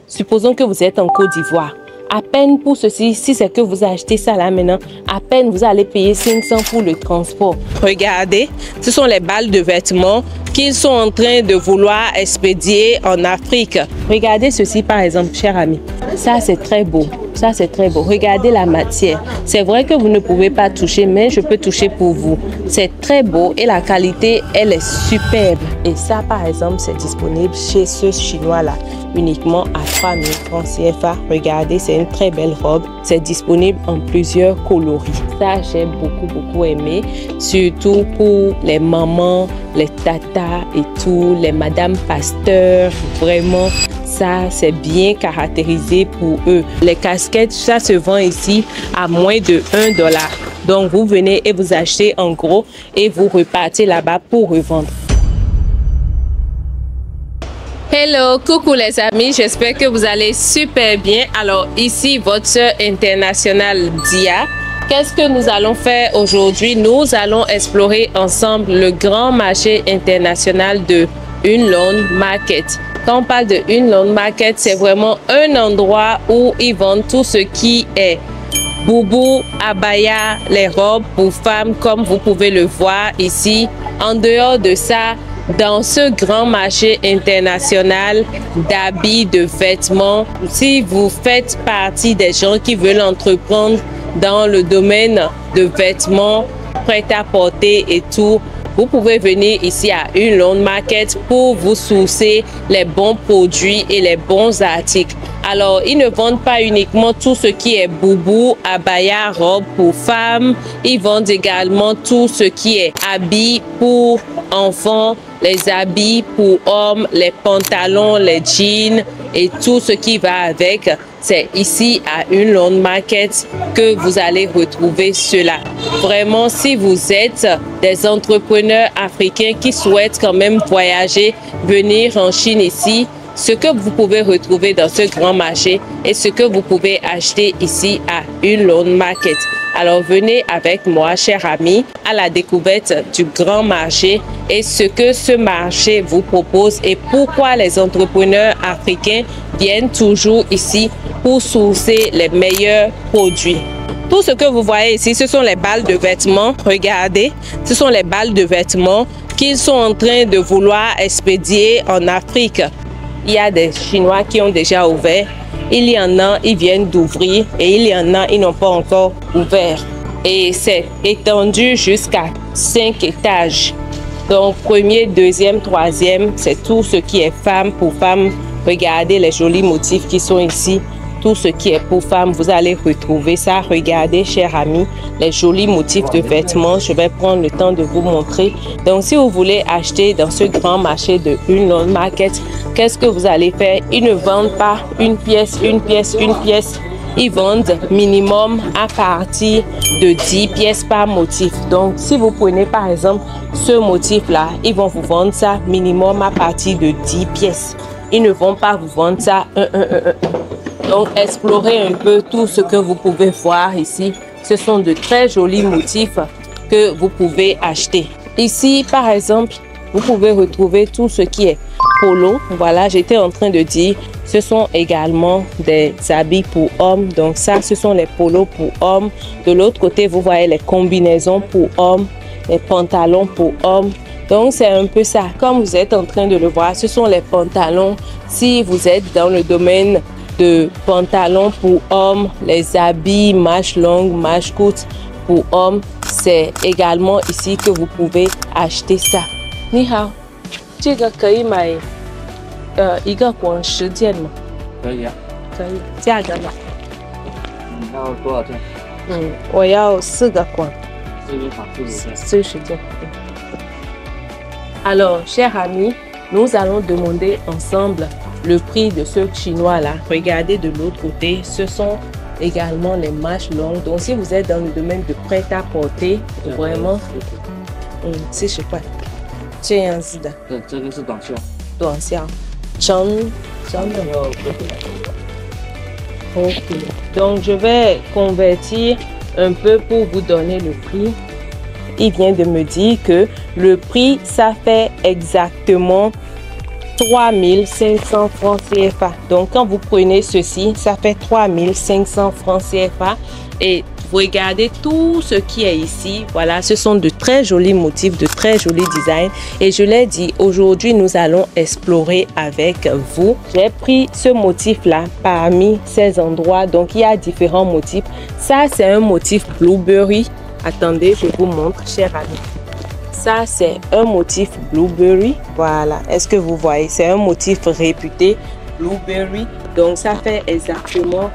supposons que vous êtes en Côte d'Ivoire. À peine pour ceci, si c'est que vous achetez ça là maintenant, à peine vous allez payer 500 pour le transport. Regardez, ce sont les balles de vêtements qu'ils sont en train de vouloir expédier en Afrique. Regardez ceci par exemple, cher ami. Ça c'est très beau. Ça c'est très beau. Regardez la matière. C'est vrai que vous ne pouvez pas toucher, mais je peux toucher pour vous. C'est très beau et la qualité, elle est superbe. Et ça par exemple, c'est disponible chez ce chinois là, uniquement à 3000 francs CFA. Regardez, c'est une très belle robe. C'est disponible en plusieurs coloris. Ça, j'ai beaucoup aimé. Surtout pour les mamans, les tatas et tout, les madames pasteurs. Vraiment, ça, c'est bien caractérisé pour eux. Les casquettes, ça se vend ici à moins de $1. Donc, vous venez et vous achetez en gros et vous repartez là-bas pour revendre. Hello, coucou les amis, j'espère que vous allez super bien. Alors ici, votre sœur internationale Dia. Qu'est-ce que nous allons faire aujourd'hui? Nous allons explorer ensemble le grand marché international de Yunlong Market. Quand on parle de Yunlong Market, c'est vraiment un endroit où ils vendent tout ce qui est boubou, abaya, les robes pour femmes comme vous pouvez le voir ici. En dehors de ça, dans ce grand marché international d'habits, de vêtements, si vous faites partie des gens qui veulent entreprendre dans le domaine de vêtements, prêt-à-porter et tout, vous pouvez venir ici à Yunlong Market pour vous sourcer les bons produits et les bons articles. Alors, ils ne vendent pas uniquement tout ce qui est boubou, abaya, robe pour femmes. Ils vendent également tout ce qui est habits pour enfants, les habits pour hommes, les pantalons, les jeans et tout ce qui va avec. C'est ici à Yunlong Market que vous allez retrouver cela. Vraiment, si vous êtes des entrepreneurs africains qui souhaitent quand même voyager, venir en Chine ici, ce que vous pouvez retrouver dans ce grand marché et ce que vous pouvez acheter ici à Yunlong Market. Alors venez avec moi, chers amis, à la découverte du grand marché et ce que ce marché vous propose et pourquoi les entrepreneurs africains viennent toujours ici pour sourcer les meilleurs produits. Tout ce que vous voyez ici, ce sont les balles de vêtements. Regardez, ce sont les balles de vêtements qu'ils sont en train de vouloir expédier en Afrique. Il y a des Chinois qui ont déjà ouvert. Il y en a, ils viennent d'ouvrir et il y en a, ils n'ont pas encore ouvert. Et c'est étendu jusqu'à 5 étages. Donc, premier, deuxième, troisième, c'est tout ce qui est femme pour femme. Regardez les jolis motifs qui sont ici. Tout ce qui est pour femmes, vous allez retrouver ça. Regardez, chers amis, les jolis motifs de vêtements. Je vais prendre le temps de vous montrer. Donc, si vous voulez acheter dans ce grand marché de Yunlong Market, qu'est-ce que vous allez faire? Ils ne vendent pas une pièce, une pièce, une pièce. Ils vendent minimum à partir de 10 pièces par motif. Donc, si vous prenez par exemple ce motif-là, ils vont vous vendre ça minimum à partir de 10 pièces. Ils ne vont pas vous vendre ça Donc, explorez un peu tout ce que vous pouvez voir ici. Ce sont de très jolis motifs que vous pouvez acheter. Ici, par exemple, vous pouvez retrouver tout ce qui est polo. Voilà, j'étais en train de dire, ce sont également des habits pour hommes. Donc ça, ce sont les polos pour hommes. De l'autre côté, vous voyez les combinaisons pour hommes, les pantalons pour hommes. Donc c'est un peu ça. Comme vous êtes en train de le voir, ce sont les pantalons. Si vous êtes dans le domaine de pantalons pour hommes, les habits manches longues, manches courtes pour hommes, c'est également ici que vous pouvez acheter ça. Ni hao, 这个可以买一个管10件吗？可以啊，可以。价格呢？你要多少件？我要4个管。40件。Alors, chers amis, nous allons demander ensemble le prix de ce chinois-là. Regardez de l'autre côté, ce sont également les manches longues. Donc, si vous êtes dans le domaine de prêt-à-porter, vraiment, 40块。这样子的。对，这个是短袖。短袖，长的。Ok. Donc, je vais convertir un peu pour vous donner le prix. Il vient de me dire que le prix, ça fait exactement 3500 francs CFA. Donc, quand vous prenez ceci, ça fait 3500 francs CFA. Et vous regardez tout ce qui est ici. Voilà, ce sont de très jolis motifs, de très jolis designs. Et je l'ai dit, aujourd'hui, nous allons explorer avec vous. J'ai pris ce motif-là parmi ces endroits. Donc, il y a différents motifs. Ça, c'est un motif blueberry. Attendez, je vous montre, chers amis. Ça, c'est un motif blueberry. Voilà. Est-ce que vous voyez? C'est un motif réputé blueberry. Donc, ça fait exactement,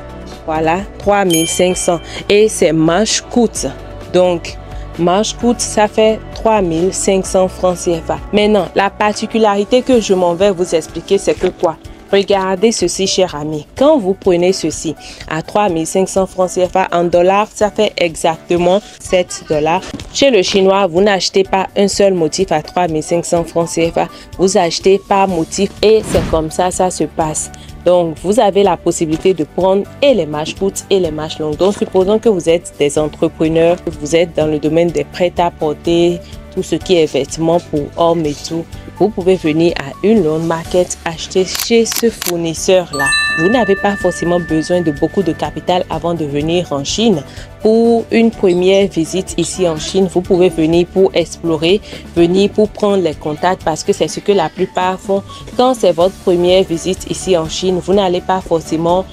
voilà, 3500. Et c'est manche courte. Donc, manche courte, ça fait 3500 francs CFA. Maintenant, la particularité que je m'en vais vous expliquer, c'est que quoi? Regardez ceci, chers amis. Quand vous prenez ceci à 3500 francs CFA en dollars, ça fait exactement 7 $. Chez le chinois, vous n'achetez pas un seul motif à 3500 francs CFA. Vous achetez par motif et c'est comme ça, ça se passe. Donc, vous avez la possibilité de prendre et les manches courtes et les manches longues. Donc, supposons que vous êtes des entrepreneurs, que vous êtes dans le domaine des prêt-à-porter, tout ce qui est vêtements pour hommes et tout. Vous pouvez venir à une Lone Market acheter chez ce fournisseur-là. Vous n'avez pas forcément besoin de beaucoup de capital avant de venir en Chine. Pour une première visite ici en Chine, vous pouvez venir pour explorer, venir pour prendre les contacts parce que c'est ce que la plupart font. Quand c'est votre première visite ici en Chine, vous n'allez pas forcément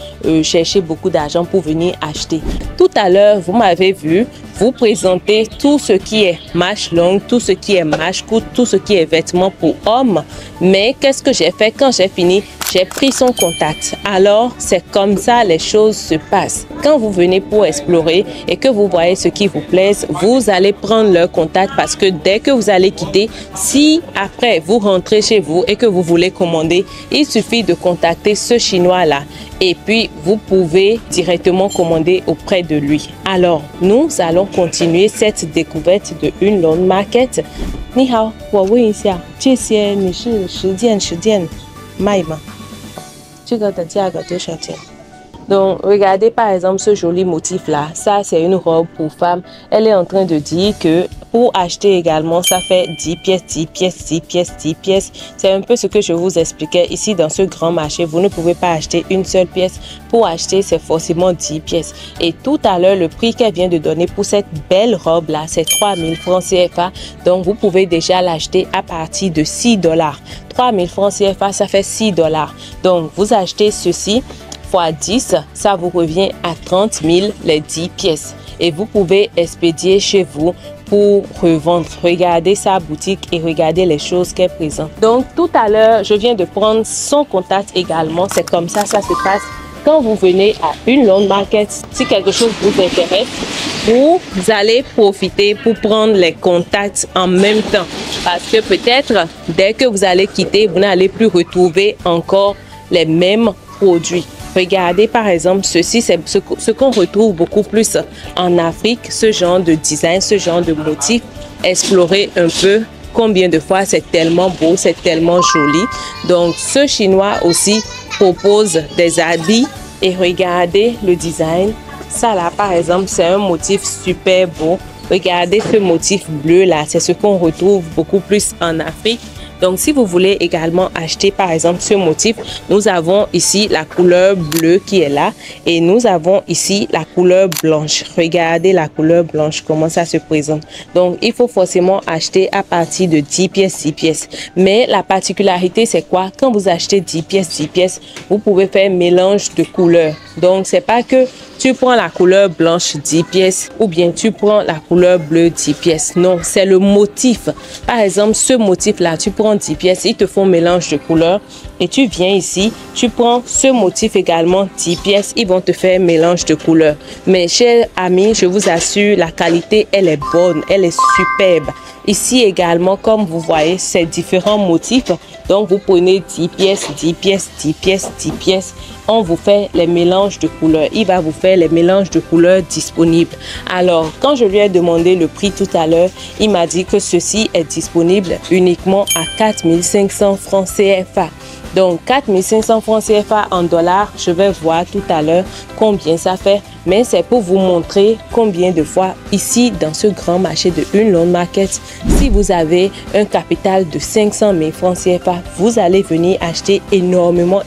chercher beaucoup d'argent pour venir acheter. Tout à l'heure, vous m'avez vu vous présenter tout ce qui est manche longue, tout ce qui est manche courte, tout ce qui est vêtements pour hommes. Mais qu'est-ce que j'ai fait quand j'ai fini? J'ai pris son contact. Alors, c'est comme ça les choses se passent. Quand vous venez pour explorer et que vous voyez ce qui vous plaise, vous allez prendre leur contact parce que dès que vous allez quitter, si après vous rentrez chez vous et que vous voulez commander, il suffit de contacter ce Chinois-là et puis vous pouvez directement commander auprès de lui. Alors, nous allons continuer cette découverte de une Lone Market. Ni hao, 我问一下，这些你是实件卖吗？这个的价格多少钱？ Donc, regardez par exemple ce joli motif-là. Ça, c'est une robe pour femme. Elle est en train de dire que pour acheter également, ça fait 10 pièces, 10 pièces, 10 pièces, 10 pièces. C'est un peu ce que je vous expliquais ici dans ce grand marché. Vous ne pouvez pas acheter une seule pièce. Pour acheter, c'est forcément 10 pièces. Et tout à l'heure, le prix qu'elle vient de donner pour cette belle robe-là, c'est 3000 francs CFA. Donc, vous pouvez déjà l'acheter à partir de 6 $. 3000 francs CFA, ça fait 6 $. Donc, vous achetez ceci fois 10, ça vous revient à 30 000 les 10 pièces. Et vous pouvez expédier chez vous pour revendre. Regardez sa boutique et regardez les choses qu'elle présente. Donc, tout à l'heure, je viens de prendre son contact également. C'est comme ça, ça se passe. Quand vous venez à une Lone Market, si quelque chose vous intéresse, vous allez profiter pour prendre les contacts en même temps. Parce que peut-être, dès que vous allez quitter, vous n'allez plus retrouver encore les mêmes produits. Regardez par exemple ceci, c'est ce qu'on retrouve beaucoup plus en Afrique, ce genre de design, ce genre de motif. Explorez un peu combien de fois c'est tellement beau, c'est tellement joli. Donc ce Chinois aussi propose des habits et regardez le design. Ça là par exemple, c'est un motif super beau. Regardez ce motif bleu là, c'est ce qu'on retrouve beaucoup plus en Afrique. Donc, si vous voulez également acheter, par exemple, ce motif, nous avons ici la couleur bleue qui est là et nous avons ici la couleur blanche. Regardez la couleur blanche, comment ça se présente. Donc, il faut forcément acheter à partir de 10 pièces, 10 pièces. Mais la particularité, c'est quoi? Quand vous achetez 10 pièces, 10 pièces, vous pouvez faire mélange de couleurs. Donc, c'est pas que tu prends la couleur blanche 10 pièces ou bien tu prends la couleur bleue 10 pièces. Non, c'est le motif. Par exemple, ce motif-là, tu prends 10 pièces, ils te font mélange de couleurs et tu viens ici, tu prends ce motif également 10 pièces, ils vont te faire mélange de couleurs. Mais chers amis, je vous assure, la qualité, elle est bonne, elle est superbe. Ici également, comme vous voyez, c'est différents motifs. Donc, vous prenez 10 pièces, 10 pièces, 10 pièces, 10 pièces. On vous fait les mélanges de couleurs. Il va vous faire les mélanges de couleurs disponibles. Alors, quand je lui ai demandé le prix tout à l'heure, il m'a dit que ceci est disponible uniquement à 4500 francs CFA. Donc, 4500 francs CFA en dollars, je vais voir tout à l'heure combien ça fait. mais c'est pour vous montrer combien de fois ici dans ce grand marché de Une Londe Market, si vous avez un capital de 500 000 francs CFA, vous allez venir acheter énormément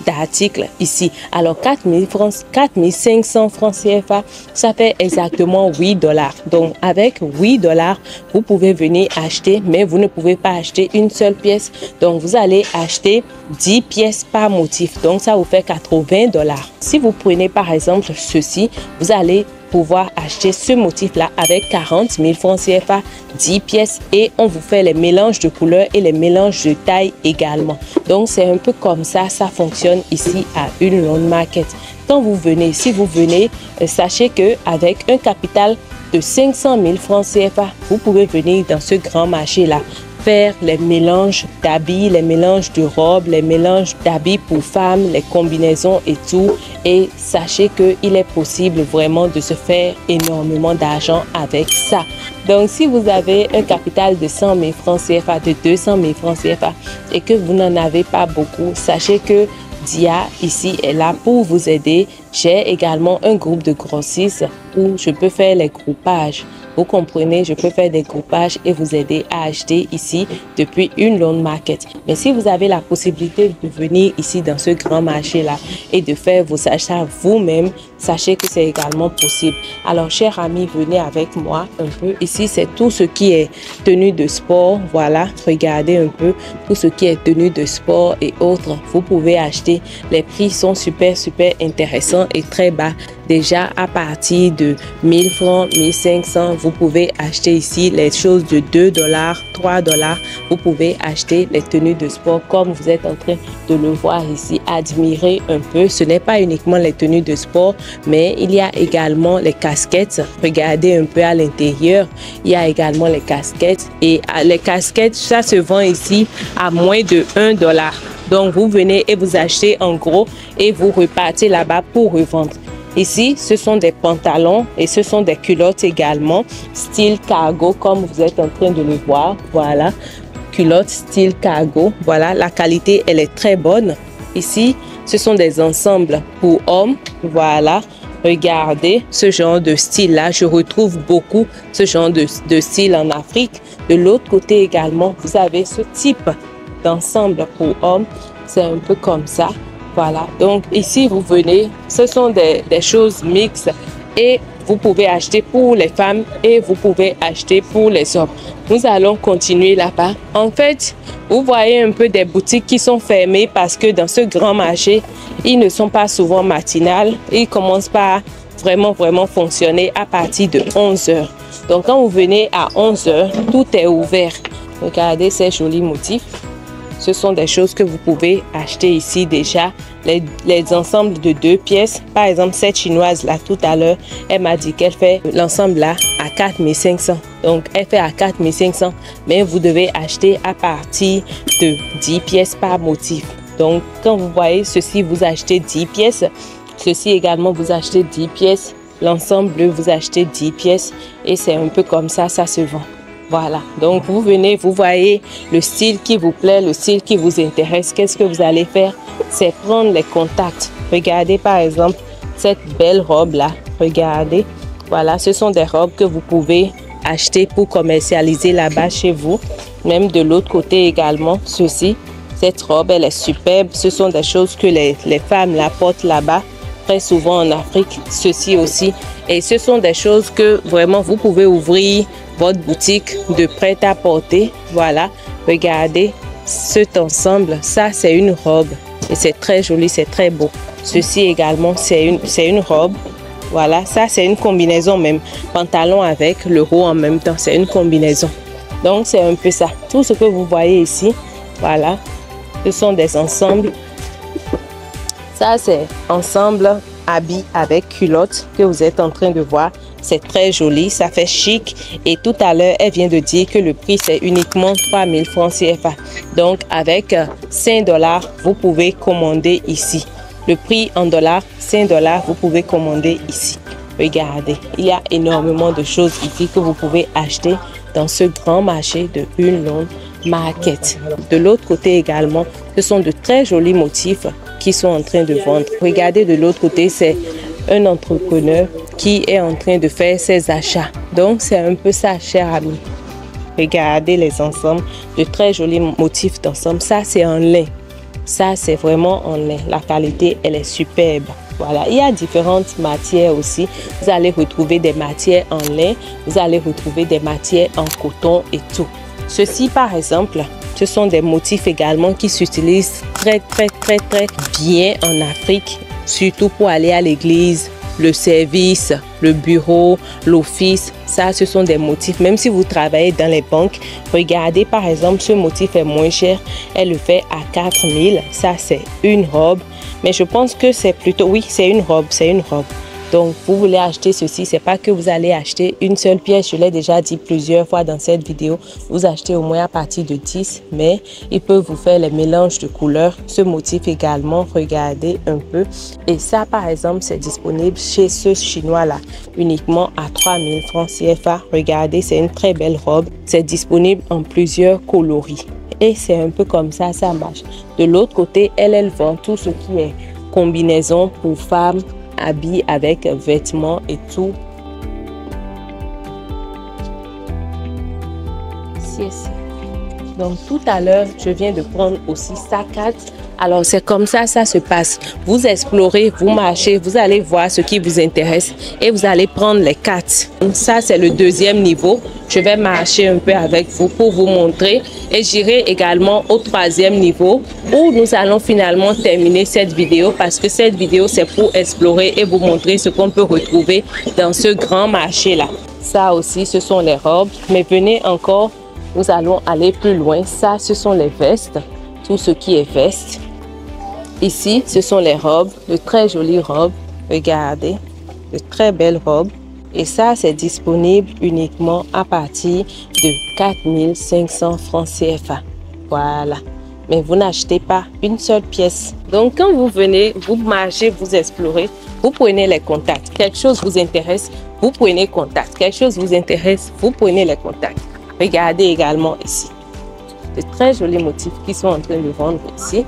d'articles ici. Alors 4500 francs CFA, ça fait exactement 8 dollars. Donc avec 8 dollars, vous pouvez venir acheter, mais vous ne pouvez pas acheter une seule pièce. Donc vous allez acheter 10 pièces par motif. Donc ça vous fait 80 dollars. Si vous prenez par exemple ceci, vous allez pouvoir acheter ce motif-là avec 40 000 francs CFA, 10 pièces, et on vous fait les mélanges de couleurs et les mélanges de taille également. Donc, c'est un peu comme ça fonctionne ici à Une Londe Market. Quand vous venez, si vous venez, sachez qu'avec un capital de 500 000 francs CFA, vous pouvez venir dans ce grand marché-là, faire les mélanges d'habits, les mélanges de robes, les mélanges d'habits pour femmes, les combinaisons et tout. Et sachez qu'il est possible vraiment de se faire énormément d'argent avec ça. Donc, si vous avez un capital de 100 000 francs CFA, de 200 000 francs CFA et que vous n'en avez pas beaucoup, sachez que Dia ici est là pour vous aider. J'ai également un groupe de grossistes où je peux faire les groupages. Vous comprenez, je peux faire des groupages et vous aider à acheter ici depuis Une Londe Market. Mais si vous avez la possibilité de venir ici dans ce grand marché-là et de faire vos achats vous-même, sachez que c'est également possible. Alors, chers amis, venez avec moi un peu. Ici, c'est tout ce qui est tenue de sport. Voilà, regardez un peu tout ce qui est tenue de sport et autres. Vous pouvez acheter. Les prix sont super intéressants et très bas. Déjà à partir de 1000 francs, 1500, vous pouvez acheter ici les choses de 2 dollars, 3 dollars. Vous pouvez acheter les tenues de sport comme vous êtes en train de le voir ici. Admirez un peu. Ce n'est pas uniquement les tenues de sport, mais il y a également les casquettes. Regardez un peu à l'intérieur. Il y a également les casquettes. Et les casquettes, ça se vend ici à moins de 1 dollar. Donc, vous venez et vous achetez en gros et vous repartez là-bas pour revendre. Ici, ce sont des pantalons et ce sont des culottes également, style cargo, comme vous êtes en train de le voir. Voilà, culottes style cargo. Voilà, la qualité, elle est très bonne. Ici, ce sont des ensembles pour hommes. Voilà, regardez ce genre de style-là. Je retrouve beaucoup ce genre de style en Afrique. De l'autre côté également, vous avez ce type d'ensemble pour hommes. C'est un peu comme ça. Voilà, donc ici vous venez, ce sont des choses mixtes et vous pouvez acheter pour les femmes et vous pouvez acheter pour les hommes. Nous allons continuer là-bas. En fait, vous voyez un peu des boutiques qui sont fermées parce que dans ce grand marché, ils ne sont pas souvent matinales. Ils commencent pas vraiment fonctionner à partir de 11 h. Donc quand vous venez à 11 h, tout est ouvert. Regardez ces jolis motifs. Ce sont des choses que vous pouvez acheter ici déjà. Les ensembles de 2 pièces. Par exemple, cette chinoise là, tout à l'heure, elle m'a dit qu'elle fait l'ensemble là à 4500. Donc, elle fait à 4500. Mais vous devez acheter à partir de 10 pièces par motif. Donc, quand vous voyez ceci, vous achetez 10 pièces. Ceci également, vous achetez 10 pièces. L'ensemble bleu, vous achetez 10 pièces. Et c'est un peu comme ça se vend. Voilà, donc vous venez, vous voyez le style qui vous plaît, le style qui vous intéresse. Qu'est-ce que vous allez faire? C'est prendre les contacts. Regardez par exemple cette belle robe-là. Regardez, voilà, ce sont des robes que vous pouvez acheter pour commercialiser là-bas chez vous. Même de l'autre côté également, ceci. Cette robe, elle est superbe. Ce sont des choses que les femmes la portent là-bas. Très souvent en Afrique, ceci aussi. Et ce sont des choses que vraiment vous pouvez ouvrir votre boutique de prêt-à-porter. Voilà, regardez cet ensemble. Ça, c'est une robe et c'est très joli, c'est très beau. Ceci également, c'est une robe. Voilà, ça, c'est une combinaison même. Pantalon avec le haut en même temps, c'est une combinaison. Donc, c'est un peu ça. Tout ce que vous voyez ici, voilà, ce sont des ensembles. Ça, c'est ensemble habits avec culotte que vous êtes en train de voir. C'est très joli, ça fait chic. Et tout à l'heure, elle vient de dire que le prix, c'est uniquement 3000 francs CFA. Donc, avec 5 dollars, vous pouvez commander ici. Le prix en dollars, 5 dollars, vous pouvez commander ici. Regardez, il y a énormément de choses ici que vous pouvez acheter dans ce grand marché de Une Londe Market. De l'autre côté également, ce sont de très jolis motifs qui sont en train de vendre. Regardez de l'autre côté, c'est un entrepreneur qui est en train de faire ses achats. Donc, c'est un peu ça, chers amis. Regardez les ensembles, de très jolis motifs d'ensemble. Ça, c'est en lin. Ça, c'est vraiment en lin. La qualité, elle est superbe. Voilà, il y a différentes matières aussi. Vous allez retrouver des matières en lin, vous allez retrouver des matières en coton et tout. Ceci, par exemple, ce sont des motifs également qui s'utilisent très bien en Afrique, surtout pour aller à l'église, le service, le bureau, l'office. Ça, ce sont des motifs. Même si vous travaillez dans les banques, regardez par exemple, ce motif est moins cher. Elle le fait à 4 000. Ça, c'est une robe. Mais je pense que c'est plutôt... Oui, c'est une robe, c'est une robe. Donc, vous voulez acheter ceci, c'est pas que vous allez acheter une seule pièce. Je l'ai déjà dit plusieurs fois dans cette vidéo. Vous achetez au moins à partir de 10, mais il peut vous faire les mélanges de couleurs. Ce motif également, regardez un peu. Et ça, par exemple, c'est disponible chez ce Chinois-là, uniquement à 3 000 francs CFA. Regardez, c'est une très belle robe. C'est disponible en plusieurs coloris. Et c'est un peu comme ça, ça marche. De l'autre côté, elle vend tout ce qui est combinaison pour femmes, habits avec vêtements et tout. Donc tout à l'heure, je viens de prendre aussi ça 4. Alors c'est comme ça se passe. Vous explorez, vous marchez, vous allez voir ce qui vous intéresse et vous allez prendre les 4. Ça c'est le deuxième niveau. Je vais marcher un peu avec vous pour vous montrer et j'irai également au troisième niveau où nous allons finalement terminer cette vidéo parce que cette vidéo c'est pour explorer et vous montrer ce qu'on peut retrouver dans ce grand marché là. Ça aussi ce sont les robes, mais venez encore, nous allons aller plus loin. Ça ce sont les vestes, tout ce qui est veste. Ici, ce sont les robes, de très jolies robes. Regardez, de très belles robes. Et ça, c'est disponible uniquement à partir de 4 500 francs CFA. Voilà. Mais vous n'achetez pas une seule pièce. Donc, quand vous venez, vous marchez, vous explorez, vous prenez les contacts. Quelque chose vous intéresse, vous prenez contact. Quelque chose vous intéresse, vous prenez les contacts. Regardez également ici. De très jolis motifs qui sont en train de vendre ici.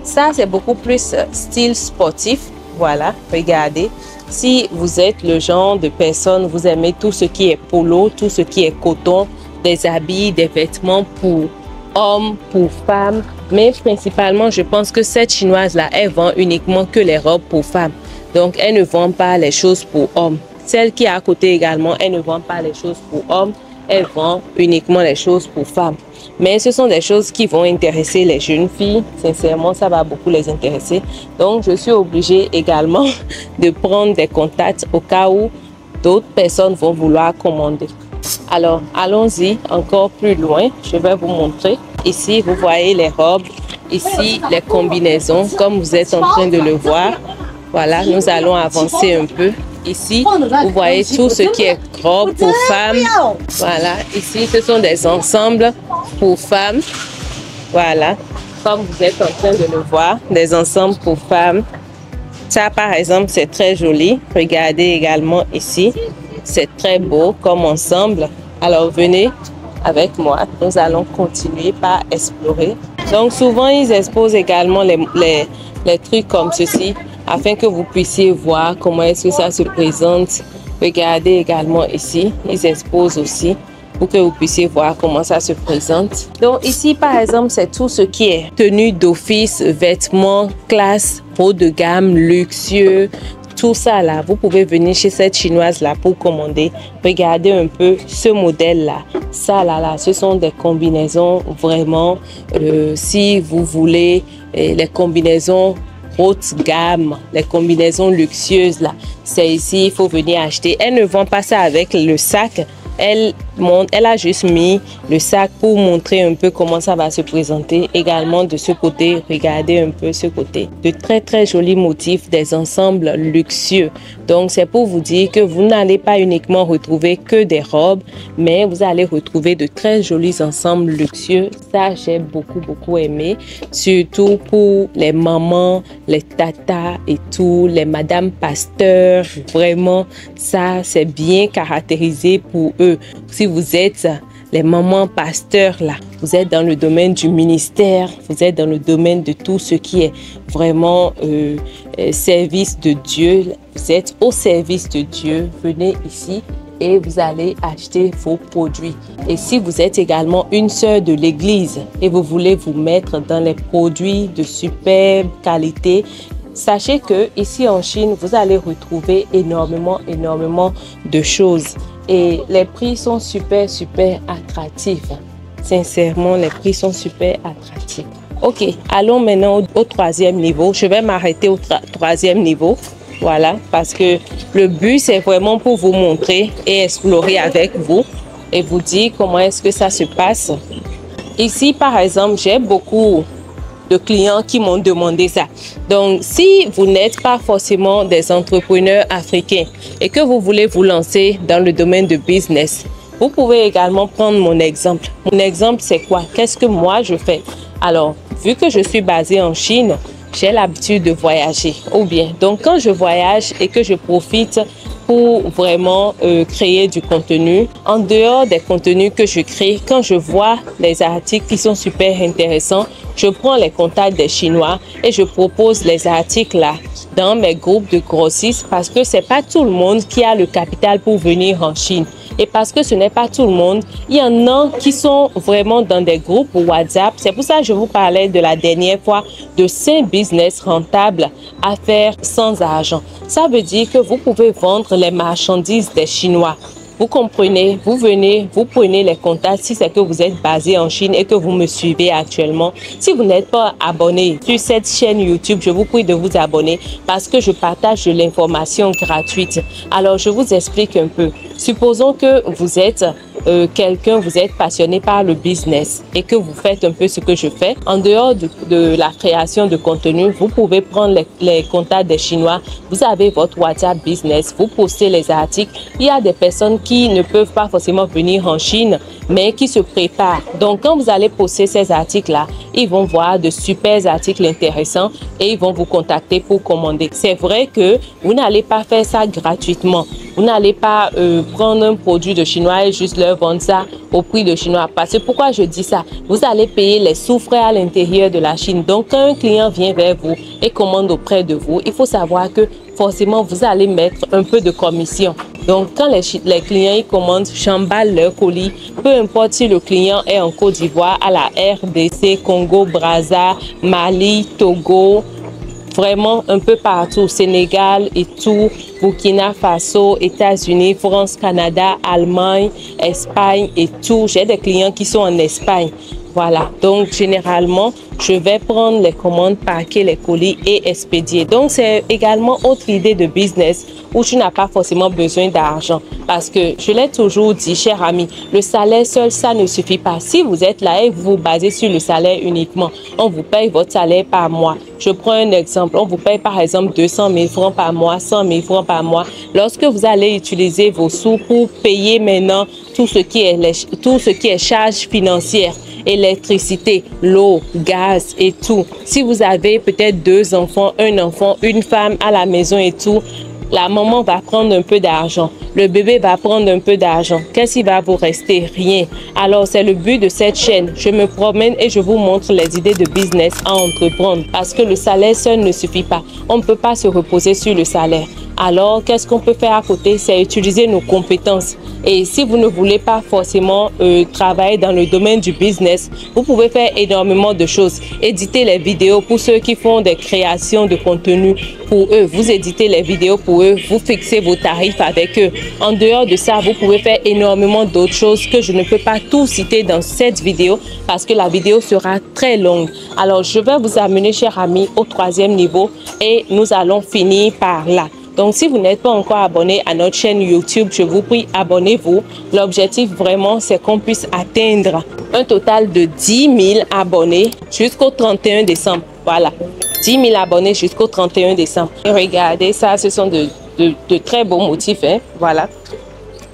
Ça, c'est beaucoup plus style sportif. Voilà, regardez. Si vous êtes le genre de personne, vous aimez tout ce qui est polo, tout ce qui est coton, des habits, des vêtements pour hommes, pour femmes. Mais principalement, je pense que cette chinoise-là, elle vend uniquement que les robes pour femmes. Donc, elle ne vend pas les choses pour hommes. Celle qui est à côté également, elle ne vend pas les choses pour hommes. Elle vend uniquement les choses pour femmes. Mais ce sont des choses qui vont intéresser les jeunes filles. Sincèrement, ça va beaucoup les intéresser. Donc, je suis obligée également de prendre des contacts au cas où d'autres personnes vont vouloir commander. Alors, allons-y encore plus loin. Je vais vous montrer. Ici, vous voyez les robes. Ici, les combinaisons, comme vous êtes en train de le voir. Voilà, nous allons avancer un peu. Ici, vous voyez tout ce qui est robe pour femmes. Voilà, ici, ce sont des ensembles pour femmes. Voilà, comme vous êtes en train de le voir, des ensembles pour femmes. Ça, par exemple, c'est très joli. Regardez également ici. C'est très beau comme ensemble. Alors, venez avec moi. Nous allons continuer par explorer. Donc, souvent, ils exposent également les trucs comme ceci, afin que vous puissiez voir comment est-ce que ça se présente. Regardez également ici, ils exposent aussi pour que vous puissiez voir comment ça se présente. Donc ici, par exemple, c'est tout ce qui est tenue d'office, vêtements, classe, haut de gamme, luxueux, tout ça là. Vous pouvez venir chez cette chinoise là pour commander. Regardez un peu ce modèle là. Ça là, ce sont des combinaisons vraiment, si vous voulez, les combinaisons haute gamme, les combinaisons luxueuses là, c'est ici, il faut venir acheter. Elle ne vend pas ça avec le sac. Elle a juste mis le sac pour montrer un peu comment ça va se présenter. Également de ce côté, regardez un peu ce côté. De très jolis motifs, des ensembles luxueux. Donc c'est pour vous dire que vous n'allez pas uniquement retrouver que des robes, mais vous allez retrouver de très jolis ensembles luxueux. Ça, j'ai beaucoup aimé. Surtout pour les mamans, les tatas et tout, les madames pasteurs. Vraiment, ça, c'est bien caractérisé pour eux. Si vous êtes les mamans pasteurs là, vous êtes dans le domaine du ministère, vous êtes dans le domaine de tout ce qui est vraiment service de Dieu, vous êtes au service de Dieu, venez ici et vous allez acheter vos produits. Et si vous êtes également une sœur de l'église et vous voulez vous mettre dans les produits de superbe qualité, sachez que ici en Chine, vous allez retrouver énormément de choses. Et les prix sont super attractifs. Sincèrement, les prix sont super attractifs. Ok, allons maintenant au troisième niveau. Je vais m'arrêter au troisième niveau. Voilà, parce que le but, c'est vraiment pour vous montrer et explorer avec vous et vous dire comment est-ce que ça se passe. Ici, par exemple, j'ai beaucoup de clients qui m'ont demandé ça. Donc, si vous n'êtes pas forcément des entrepreneurs africains et que vous voulez vous lancer dans le domaine de business, vous pouvez également prendre mon exemple. Mon exemple, c'est quoi? Qu'est-ce que moi, je fais? Alors, vu que je suis basée en Chine, j'ai l'habitude de voyager. Ou bien, donc quand je voyage et que je profite pour vraiment créer du contenu, en dehors des contenus que je crée, quand je vois les articles qui sont super intéressants, je prends les contacts des Chinois et je propose les articles là dans mes groupes de grossistes parce que c'est pas tout le monde qui a le capital pour venir en Chine. Et parce que ce n'est pas tout le monde, il y en a qui sont vraiment dans des groupes WhatsApp. C'est pour ça que je vous parlais de la dernière fois de 5 business rentables à faire sans argent. Ça veut dire que vous pouvez vendre les marchandises des Chinois. Vous comprenez, vous venez, vous prenez les contacts si c'est que vous êtes basé en Chine et que vous me suivez actuellement. Si vous n'êtes pas abonné sur cette chaîne YouTube, je vous prie de vous abonner parce que je partage de l'information gratuite. Alors, je vous explique un peu. Supposons que vous êtes vous êtes passionné par le business et que vous faites un peu ce que je fais. En dehors de la création de contenu, vous pouvez prendre les contacts des Chinois. Vous avez votre WhatsApp business, vous postez les articles. Il y a des personnes qui ne peuvent pas forcément venir en Chine, mais qui se préparent. Donc, quand vous allez poster ces articles-là, ils vont voir de super articles intéressants et ils vont vous contacter pour commander. C'est vrai que vous n'allez pas faire ça gratuitement. Vous n'allez pas prendre un produit de Chinois et juste leur vendre ça au prix de Chinois. Parce que pourquoi je dis ça? Vous allez payer les sous-frais à l'intérieur de la Chine. Donc, quand un client vient vers vous et commande auprès de vous, il faut savoir que forcément, vous allez mettre un peu de commission. Donc, quand les clients ils commandent, j'emballe leur colis. Peu importe si le client est en Côte d'Ivoire, à la RDC, Congo, Brazza, Mali, Togo, vraiment un peu partout, Sénégal et tout, Burkina Faso, États-Unis, France, Canada, Allemagne, Espagne et tout. J'ai des clients qui sont en Espagne. Voilà, donc généralement, je vais prendre les commandes, packer les colis et expédier. Donc, c'est également autre idée de business où tu n'as pas forcément besoin d'argent. Parce que je l'ai toujours dit, cher ami, le salaire seul, ça ne suffit pas. Si vous êtes là et vous vous basez sur le salaire uniquement, on vous paye votre salaire par mois. Je prends un exemple, on vous paye par exemple 200 000 francs par mois, 100 000 francs par mois. Lorsque vous allez utiliser vos sous pour payer maintenant tout ce qui est charges financières, électricité, l'eau, gaz et tout. Si vous avez peut-être 2 enfants, un enfant, une femme à la maison et tout, la maman va prendre un peu d'argent. Le bébé va prendre un peu d'argent. Qu'est-ce qui va vous rester? Rien. Alors, c'est le but de cette chaîne. Je me promène et je vous montre les idées de business à entreprendre. Parce que le salaire seul ne suffit pas. On ne peut pas se reposer sur le salaire. Alors, qu'est-ce qu'on peut faire à côté? C'est utiliser nos compétences. Et si vous ne voulez pas forcément travailler dans le domaine du business, vous pouvez faire énormément de choses. Éditer les vidéos pour ceux qui font des créations de contenu pour eux. Vous éditez les vidéos pour eux, vous fixez vos tarifs avec eux. En dehors de ça, vous pouvez faire énormément d'autres choses que je ne peux pas tout citer dans cette vidéo parce que la vidéo sera très longue. Alors, je vais vous amener, chers amis, au 3e niveau et nous allons finir par là. Donc, si vous n'êtes pas encore abonné à notre chaîne YouTube, je vous prie, abonnez-vous. L'objectif vraiment, c'est qu'on puisse atteindre un total de 10 000 abonnés jusqu'au 31 décembre. Voilà, 10 000 abonnés jusqu'au 31 décembre. Et regardez, ça, ce sont de très beaux motifs. Hein? Voilà.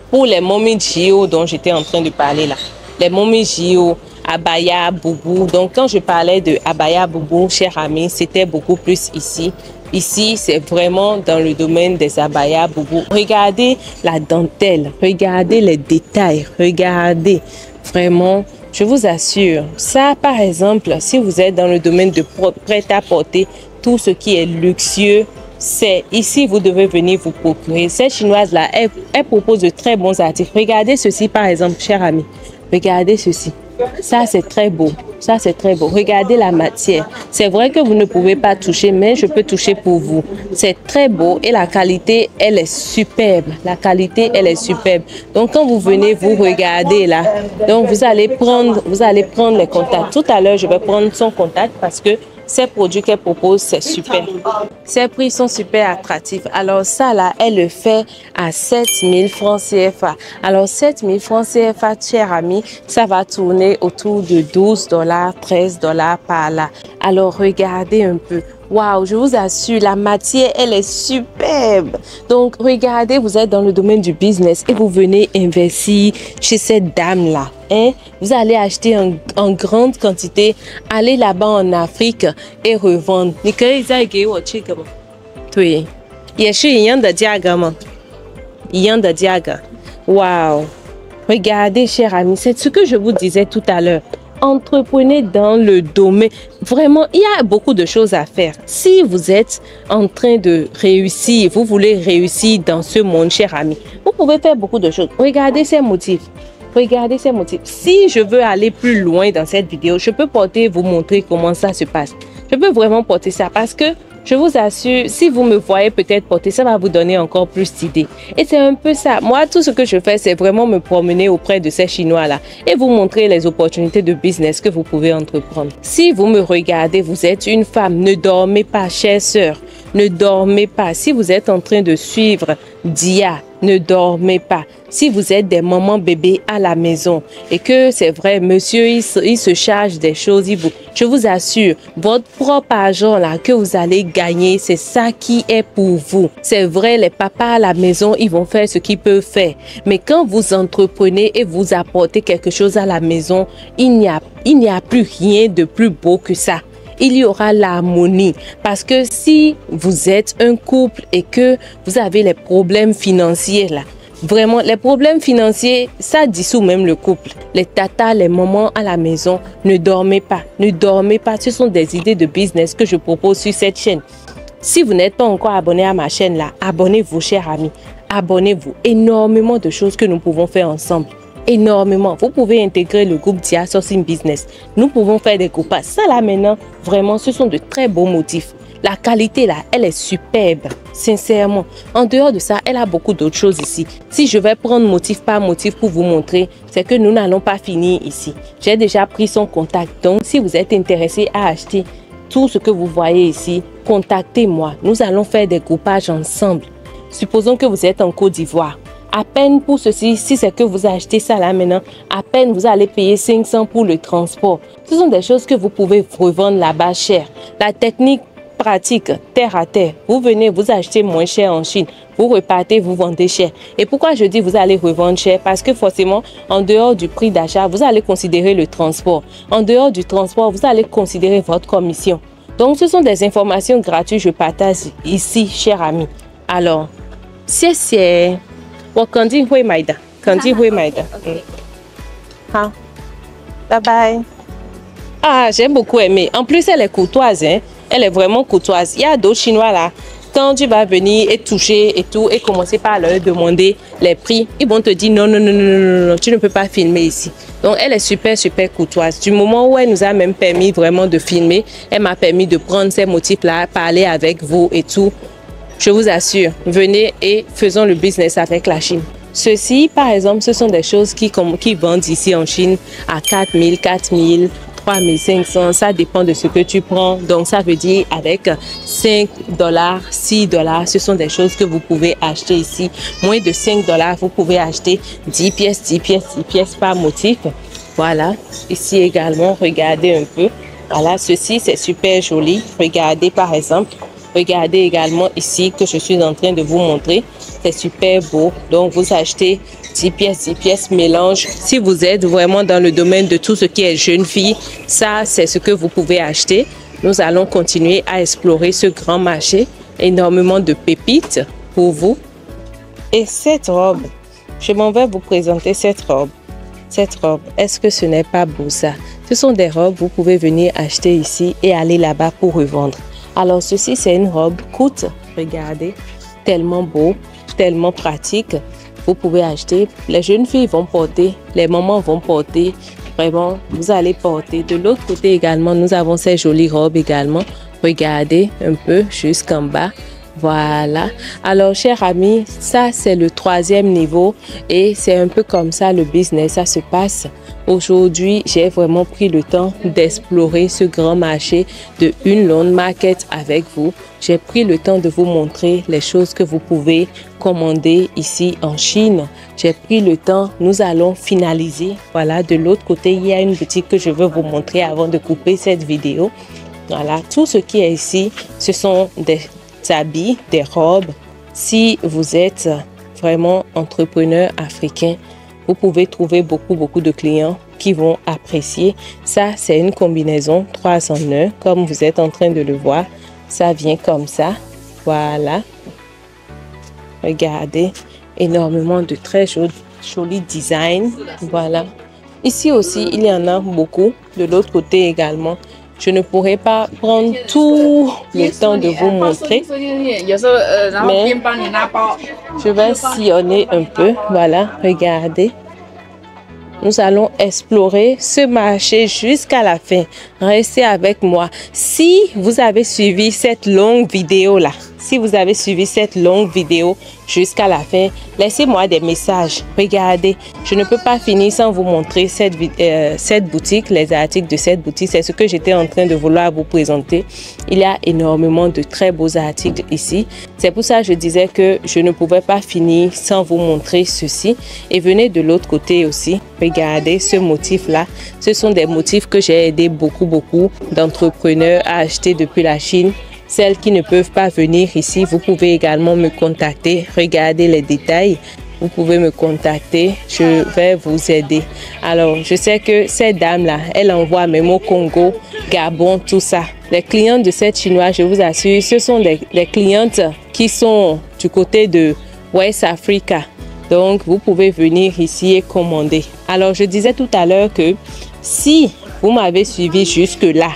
Pour les momies Gio dont j'étais en train de parler là. Les momies Gio, abaya, boubou. Donc, quand je parlais de abaya, boubou, chers amis, c'était beaucoup plus ici. Ici, c'est vraiment dans le domaine des abayas boubou. Regardez la dentelle, regardez les détails, regardez. Vraiment, je vous assure, ça par exemple, si vous êtes dans le domaine de prêt-à-porter, tout ce qui est luxueux, c'est ici vous devez venir vous procurer. Cette chinoise-là, elle propose de très bons articles. Regardez ceci par exemple, cher ami. Regardez ceci. Ça, c'est très beau. Ça, c'est très beau. Regardez la matière. C'est vrai que vous ne pouvez pas toucher, mais je peux toucher pour vous. C'est très beau et la qualité, elle est superbe. La qualité, elle est superbe. Donc, quand vous venez, vous regardez là. Donc, vous allez prendre les contacts. Tout à l'heure, je vais prendre son contact parce que ces produits qu'elle propose, c'est super. Ces prix sont super attractifs. Alors ça là, elle le fait à 7000 francs CFA. Alors 7000 francs CFA, cher ami, ça va tourner autour de 12 $, 13 $ par là. Alors regardez un peu. Waouh, je vous assure, la matière, elle est superbe. Donc, regardez, vous êtes dans le domaine du business et vous venez investir chez cette dame-là. Hein? Vous allez acheter en grande quantité, aller là-bas en Afrique et revendre. Waouh. Regardez, cher ami, c'est ce que je vous disais tout à l'heure. Entreprenez dans le domaine. Vraiment, il y a beaucoup de choses à faire. Si vous êtes en train de réussir, vous voulez réussir dans ce monde, cher ami, vous pouvez faire beaucoup de choses. Regardez ces motifs. Regardez ces motifs. Si je veux aller plus loin dans cette vidéo, je peux vous montrer comment ça se passe. Je peux vraiment porter ça parce que je vous assure, si vous me voyez peut-être porter, ça va vous donner encore plus d'idées. Et c'est un peu ça. Moi, tout ce que je fais, c'est vraiment me promener auprès de ces Chinois-là et vous montrer les opportunités de business que vous pouvez entreprendre. Si vous me regardez, vous êtes une femme, ne dormez pas, chère sœur. Ne dormez pas. Si vous êtes en train de suivre Dia, ne dormez pas. Si vous êtes des mamans bébés à la maison et que c'est vrai, monsieur, il se charge des choses, je vous assure, votre propre argent là que vous allez gagner, c'est ça qui est pour vous. C'est vrai, les papas à la maison, ils vont faire ce qu'ils peuvent faire. Mais quand vous entreprenez et vous apportez quelque chose à la maison, il n'y a plus rien de plus beau que ça. Il y aura l'harmonie. Parce que si vous êtes un couple et que vous avez les problèmes financiers là, vraiment, les problèmes financiers, ça dissout même le couple. Les tatas, les mamans à la maison, ne dormez pas. Ne dormez pas. Ce sont des idées de business que je propose sur cette chaîne. Si vous n'êtes pas encore abonné à ma chaîne là, abonnez-vous, chers amis. Abonnez-vous. Énormément de choses que nous pouvons faire ensemble. Énormément. Vous pouvez intégrer le groupe Dia Sourcing Business. Nous pouvons faire des groupages. Ça là maintenant, vraiment, ce sont de très beaux motifs. La qualité là, elle est superbe. Sincèrement. En dehors de ça, elle a beaucoup d'autres choses ici. Si je vais prendre motif par motif pour vous montrer, c'est que nous n'allons pas finir ici. J'ai déjà pris son contact. Donc, si vous êtes intéressé à acheter tout ce que vous voyez ici, contactez-moi. Nous allons faire des groupages ensemble. Supposons que vous êtes en Côte d'Ivoire. À peine pour ceci, si c'est que vous achetez ça là maintenant, à peine vous allez payer 500 pour le transport. Ce sont des choses que vous pouvez revendre là-bas cher. La technique pratique, terre à terre. Vous venez, vous achetez moins cher en Chine. Vous repartez, vous vendez cher. Et pourquoi je dis vous allez revendre cher? Parce que forcément, en dehors du prix d'achat, vous allez considérer le transport. En dehors du transport, vous allez considérer votre commission. Donc, ce sont des informations gratuites que je partage ici, chers amis. Alors, c'est... Bye bye. Ah, j'ai beaucoup aimé. En plus, elle est courtoise. Hein? Elle est vraiment courtoise. Il y a d'autres Chinois là. Quand tu vas venir et toucher et tout, et commencer par leur demander les prix, ils vont te dire non, non, non, non, non, non, tu ne peux pas filmer ici. Donc, elle est super, super courtoise. Du moment où elle nous a même permis vraiment de filmer, elle m'a permis de prendre ces motifs-là, parler avec vous et tout. Je vous assure, venez et faisons le business avec la Chine. Ceci, par exemple, ce sont des choses qui vendent ici en Chine à 4000, 4000, 3500. Ça dépend de ce que tu prends. Donc, ça veut dire avec 5 $, 6 $, ce sont des choses que vous pouvez acheter ici. Moins de 5 $, vous pouvez acheter 10 pièces, 10 pièces, 10 pièces par motif. Voilà. Ici également, regardez un peu. Voilà, ceci, c'est super joli. Regardez, par exemple. Regardez également ici que je suis en train de vous montrer. C'est super beau. Donc, vous achetez 10 pièces, mélange. Si vous êtes vraiment dans le domaine de tout ce qui est jeune fille, ça, c'est ce que vous pouvez acheter. Nous allons continuer à explorer ce grand marché. Énormément de pépites pour vous. Et cette robe, je m'en vais vous présenter cette robe. cette robe, est-ce que ce n'est pas beau ça? Ce sont des robes, vous pouvez venir acheter ici et aller là-bas pour revendre. Alors ceci, c'est une robe courte, regardez, tellement beau, tellement pratique. Vous pouvez acheter, les jeunes filles vont porter, les mamans vont porter, vraiment, vous allez porter. De l'autre côté également, nous avons ces jolies robes également. Regardez un peu jusqu'en bas. Voilà. Alors, chers amis, ça, c'est le 3e niveau et c'est un peu comme ça le business, ça se passe. Aujourd'hui, j'ai vraiment pris le temps d'explorer ce grand marché de Yunlong Market avec vous. J'ai pris le temps de vous montrer les choses que vous pouvez commander ici en Chine. J'ai pris le temps, nous allons finaliser. Voilà, de l'autre côté, il y a une boutique que je veux vous montrer avant de couper cette vidéo. Voilà, tout ce qui est ici, ce sont des habits, des robes. Si vous êtes vraiment entrepreneur africain, vous pouvez trouver beaucoup de clients qui vont apprécier. Ça, c'est une combinaison 3 en 1, comme vous êtes en train de le voir. Ça vient comme ça. Voilà. Regardez, énormément de très jolis designs. Voilà. Ici aussi, il y en a beaucoup. De l'autre côté également. Je ne pourrai pas prendre tout le temps de vous montrer, mais je vais sillonner un peu. Voilà, regardez. Nous allons explorer ce marché jusqu'à la fin. Restez avec moi. Si vous avez suivi cette longue vidéo-là, jusqu'à la fin, laissez-moi des messages. Regardez, je ne peux pas finir sans vous montrer cette boutique, les articles de cette boutique. C'est ce que j'étais en train de vouloir vous présenter. Il y a énormément de très beaux articles ici. C'est pour ça que je disais que je ne pouvais pas finir sans vous montrer ceci. Et venez de l'autre côté aussi. Regardez ce motif-là. Ce sont des motifs que j'ai aidé beaucoup d'entrepreneurs à acheter depuis la Chine. Celles qui ne peuvent pas venir ici, vous pouvez également me contacter. Regardez les détails. Vous pouvez me contacter. Je vais vous aider. Alors, je sais que cette dame-là, elle envoie même au Congo, Gabon, tout ça. Les clientes de cette chinoise, je vous assure, ce sont des clientes qui sont du côté de West Africa. Donc, vous pouvez venir ici et commander. Alors, je disais tout à l'heure que si vous m'avez suivi jusque-là,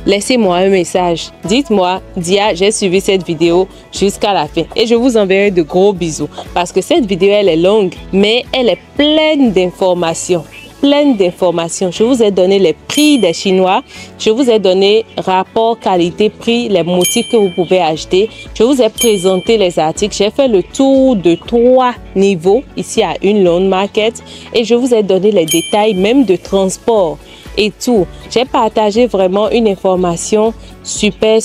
laissez-moi un message. Dites-moi, Dia, j'ai suivi cette vidéo jusqu'à la fin. Et je vous enverrai de gros bisous. Parce que cette vidéo, elle est longue, mais elle est pleine d'informations. Je vous ai donné les prix des Chinois. Je vous ai donné rapport qualité-prix, les motifs que vous pouvez acheter. Je vous ai présenté les articles. J'ai fait le tour de 3 niveaux ici à Yunlong Market. Et je vous ai donné les détails même de transport et tout. J'ai partagé vraiment une information super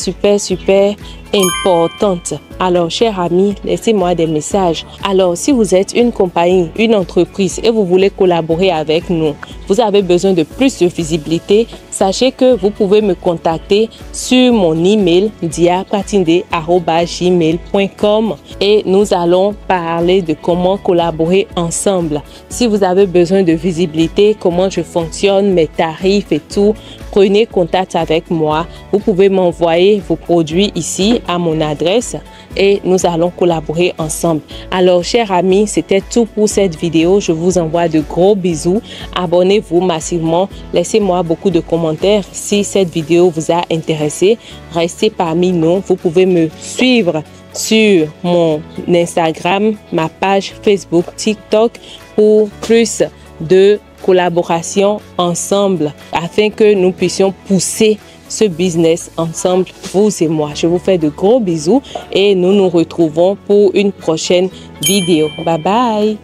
importante. Alors, chers amis, laissez-moi des messages. Alors, si vous êtes une compagnie, une entreprise et vous voulez collaborer avec nous, vous avez besoin de plus de visibilité, sachez que vous pouvez me contacter sur mon email diapatinde@gmail.com et nous allons parler de comment collaborer ensemble. Si vous avez besoin de visibilité, comment je fonctionne, mes tarifs et tout, prenez contact avec moi. Vous pouvez m'envoyer vos produits ici à mon adresse et nous allons collaborer ensemble. Alors, chers amis, c'était tout pour cette vidéo. Je vous envoie de gros bisous. Abonnez-vous massivement. Laissez-moi beaucoup de commentaires si cette vidéo vous a intéressé. Restez parmi nous. Vous pouvez me suivre sur mon Instagram, ma page Facebook, TikTok pour plus de collaboration ensemble afin que nous puissions pousser ce business ensemble, vous et moi. Je vous fais de gros bisous et nous nous retrouvons pour une prochaine vidéo. Bye bye.